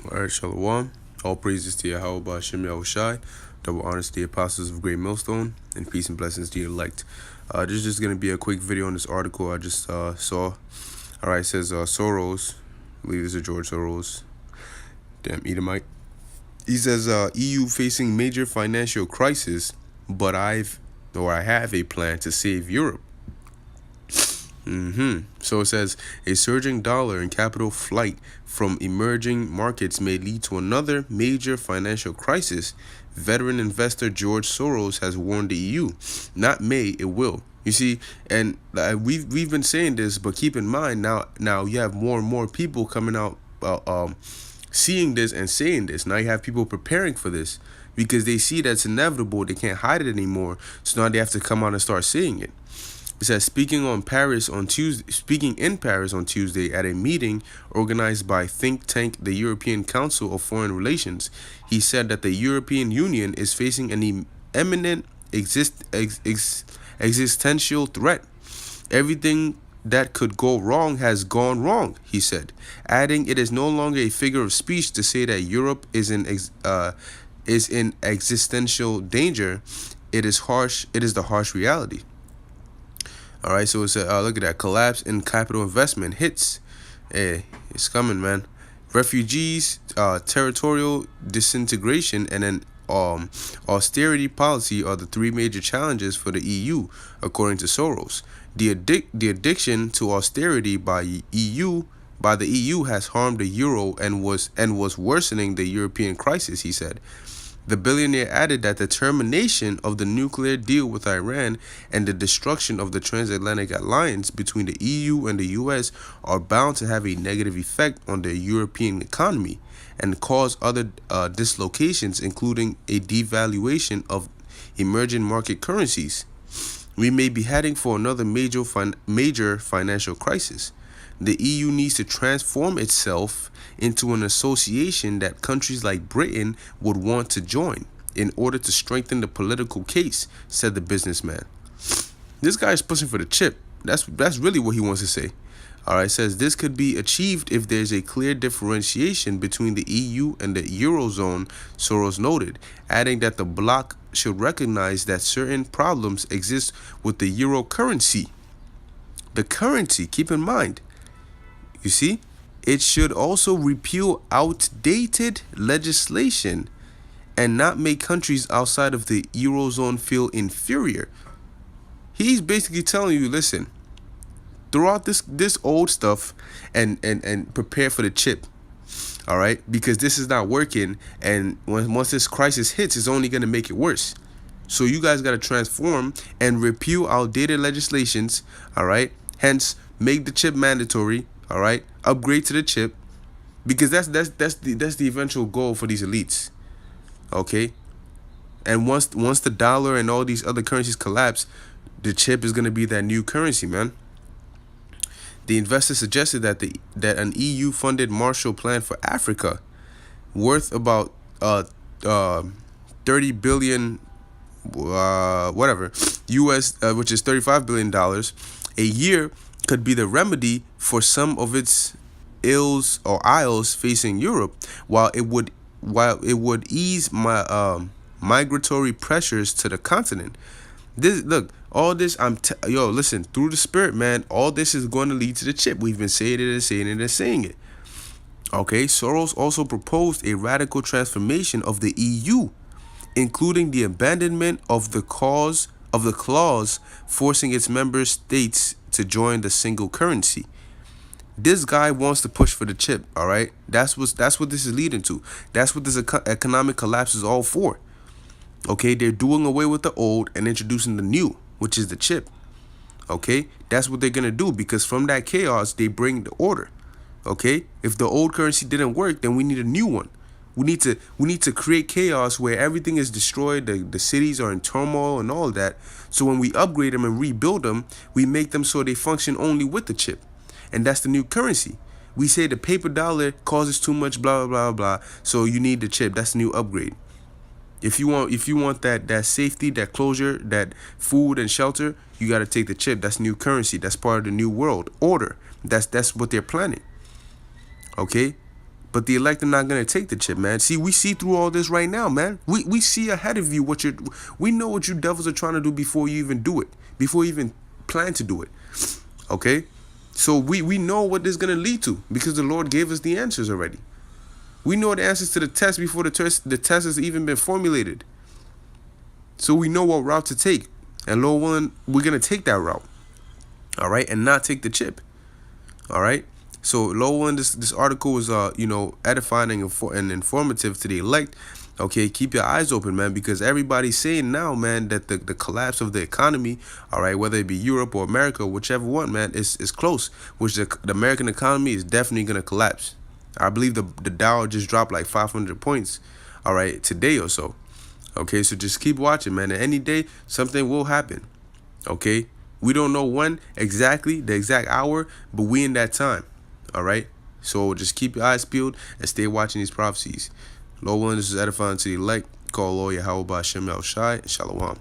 Alright, Shalom. All praises to Yahweh Ba'Shem Yahushai. Double honors to the apostles of Great Millstone, and peace and blessings to the elect. This is just going to be a quick video on this article I just saw. Alright, it says SOROS, I believe this is George Soros, damn Edomite. He says EU facing major financial crisis, but I have a plan to save Europe. So it says a surging dollar and capital flight from emerging markets may lead to another major financial crisis. Veteran investor George Soros has warned the EU. Not may, it will. You see, and we've been saying this, but keep in mind now you have more and more people coming out seeing this and saying this. Now you have people preparing for this because they see that's inevitable. They can't hide it anymore. So now they have to come out and start saying it. It says speaking in Paris on Tuesday at a meeting organized by think tank the European Council of Foreign Relations, he said that the European Union is facing an imminent existential threat. Everything that could go wrong has gone wrong, he said, adding it is no longer a figure of speech to say that Europe is in existential danger. It is the harsh reality. All right, so it's look at that. Collapse in capital investment hits. Hey, it's coming, man. Refugees, territorial disintegration, and an austerity policy are the three major challenges for the EU, according to Soros. The addiction to austerity by the EU has harmed the euro and was worsening the European crisis, he said. The billionaire added that the termination of the nuclear deal with Iran and the destruction of the transatlantic alliance between the EU and the US are bound to have a negative effect on the European economy and cause other dislocations, including a devaluation of emerging market currencies. We may be heading for another major financial crisis. The EU needs to transform itself into an association that countries like Britain would want to join in order to strengthen the political case, said the businessman. This guy is pushing for the chip. That's really what he wants to say. All right, says this could be achieved if there's a clear differentiation between the EU and the Eurozone, Soros noted, adding that the bloc should recognize that certain problems exist with the euro currency. The currency, keep in mind. You see, it should also repeal outdated legislation and not make countries outside of the Eurozone feel inferior. He's basically telling you, listen, throw out this old stuff and prepare for the chip. All right, because this is not working, and once this crisis hits, it's only going to make it worse. So you guys got to transform and repeal outdated legislations. All right, hence make the chip mandatory. All right, upgrade to the chip, because that's the eventual goal for these elites. Okay, and once the dollar and all these other currencies collapse, the chip is going to be that new currency, man. The investor suggested that an EU-funded Marshall Plan for Africa, worth about 30 billion US, which is $35 billion a year, could be the remedy for some of its ills or aisles facing Europe, while it would ease migratory pressures to the continent. Listen, through the spirit, man, all this is going to lead to the chip. We've been saying it and saying it and saying it. Okay, Soros also proposed a radical transformation of the EU, including the abandonment of the clause forcing its member states to join the single currency. This guy wants to push for the chip. All right, that's what this is leading to. That's what this economic collapse is all for. Okay, they're doing away with the old and introducing the new, which is the chip. Okay, that's what they're gonna do, because from that chaos they bring the order. Okay, if the old currency didn't work, then we need a new one. We need to create chaos where everything is destroyed, the cities are in turmoil and all that. So when we upgrade them and rebuild them, we make them so they function only with the chip. And that's the new currency. We say the paper dollar causes too much blah blah blah, so you need the chip. That's the new upgrade. If you want that safety, that closure, that food and shelter, you got to take the chip. That's new currency. That's part of the new world order. That's what they're planning. Okay? But the elect are not gonna take the chip, man. See, we see through all this right now, man. We see ahead of you we know what you devils are trying to do before you even do it, before you even plan to do it. Okay? So we know what this is gonna lead to because the Lord gave us the answers already. We know the answers to the test before the test has even been formulated. So we know what route to take. And Lord willing, we're going to take that route. All right? And not take the chip. All right? So Lord willing, this article was, edifying and informative to the elect. Okay, keep your eyes open, man, because everybody's saying now, man, that the collapse of the economy, all right, whether it be Europe or America, whichever one, man, is close, which the American economy is definitely going to collapse. I believe the Dow just dropped like 500 points, all right, today or so. Okay, so just keep watching, man. And any day, something will happen. Okay, we don't know when exactly, the exact hour, but we in that time. All right, so just keep your eyes peeled and stay watching these prophecies. Lord willing, this is edifying to the elect. Call Lord Yahweh Ba'Shem El Shai. Shalom.